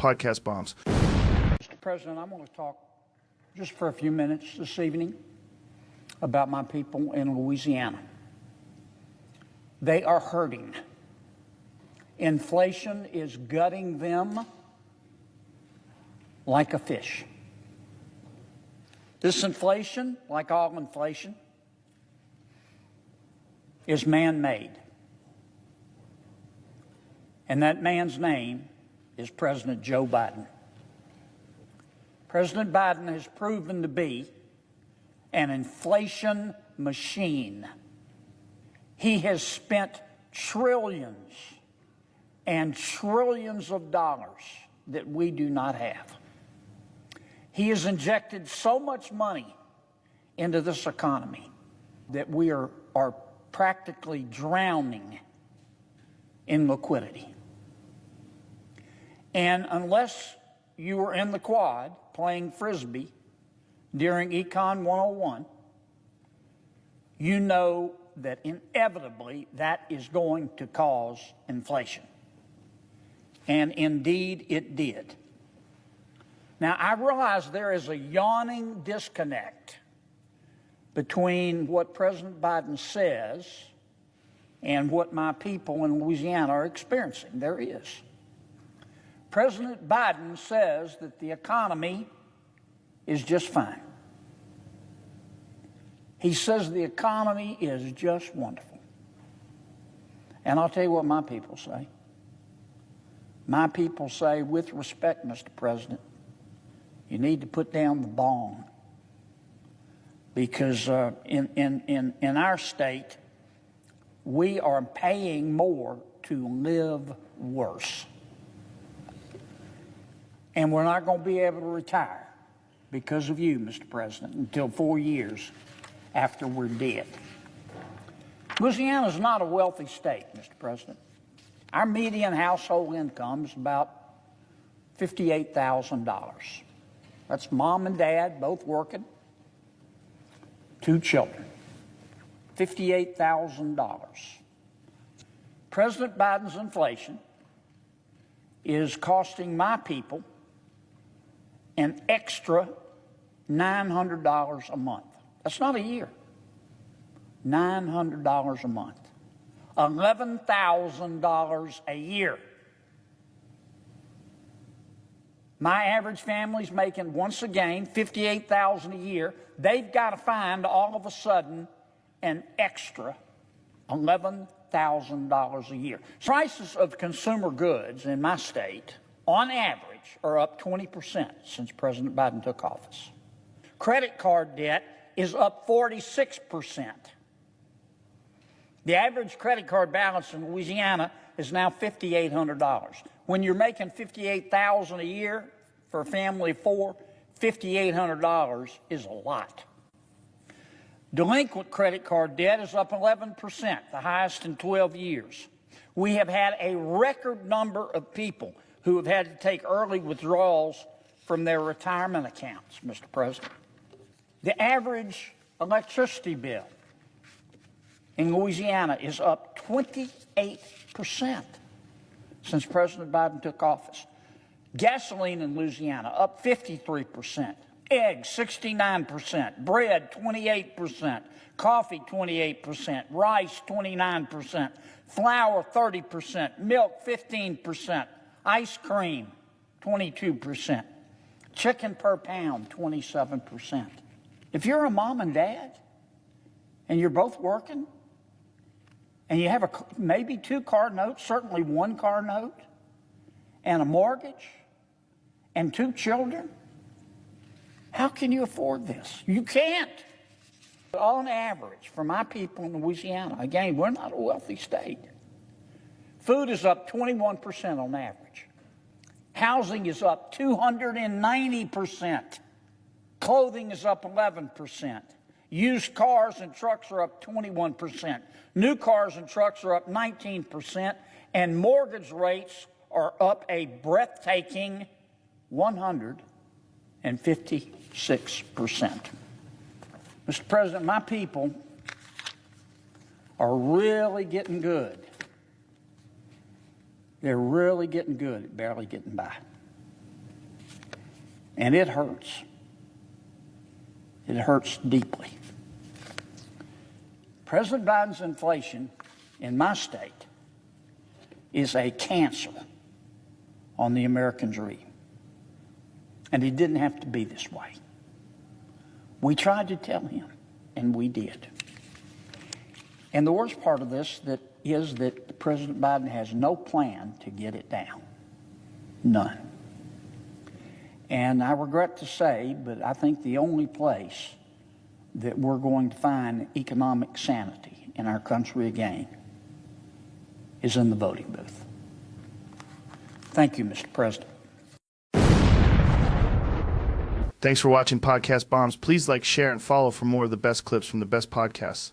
podcast bombs. Mr. President, I want to talk just for a few minutes this evening about my people in Louisiana. They are hurting. Inflation is gutting them like a fish. This inflation, like all inflation, is man-made. And that man's name is President Joe Biden. President Biden has proven to be an inflation machine. He has spent trillions and trillions of dollars that we do not have. He has injected so much money into this economy that we are practically drowning in liquidity. And unless you were in the quad playing Frisbee during Econ 101, you know that inevitably that is going to cause inflation. And indeed it did. Now, I realize there is a yawning disconnect between what President Biden says and what my people in Louisiana are experiencing. There is. President Biden says that the economy is just fine. He says the economy is just wonderful. And I'll tell you what my people say. My people say, with respect, Mr. President, you need to put down the bong. Because in our state, we are paying more to live worse. And we're not going to be able to retire because of you, Mr. President, until 4 years after we're dead. Louisiana is not a wealthy state, Mr. President. Our median household income is about $58,000. That's mom and dad both working, 2 children, $58,000. President Biden's inflation is costing my people an extra $900 a month. That's not a year. $900 a month. $11,000 a year. My average family's making, once again, $58,000 a year. They've got to find, all of a sudden, an extra $11,000 a year. Prices of consumer goods in my state, on average, are up 20% since President Biden took office. Credit card debt is up 46%. The average credit card balance in Louisiana is now $5,800. When you're making $58,000 a year for a family of 4, $5,800 is a lot. Delinquent credit card debt is up 11%, the highest in 12 years. We have had a record number of people who have had to take early withdrawals from their retirement accounts, Mr. President. The average electricity bill in Louisiana is up 28% since President Biden took office. Gasoline in Louisiana up 53%. Eggs 69%. Bread 28%. Coffee 28%. Rice 29%. Flour 30%. Milk 15%. Ice cream 22%. Chicken per pound 27%. If you're a mom and dad and you're both working and you have maybe 2 car notes, certainly 1 car note, and a mortgage and 2 children, how can you afford this? You can't. On average, for my people in Louisiana, again, we're not a wealthy state. Food is up 21% on average. Housing is up 290%. Clothing is up 11%. Used cars and trucks are up 21%. New cars and trucks are up 19%. And mortgage rates are up a breathtaking 156%. Mr. President, my people are really getting good. They're really getting good at barely getting by. And it hurts. It hurts deeply. President Biden's inflation in my state is a cancer on the American dream. And it didn't have to be this way. We tried to tell him, and we did. And the worst part of this is that President Biden has no plan to get it down. None. And I regret to say, but I think the only place that we're going to find economic sanity in our country again is in the voting booth. Thank you, Mr. President. Thanks for watching Podcast Bombs. Please like, share, and follow for more of the best clips from the best podcasts.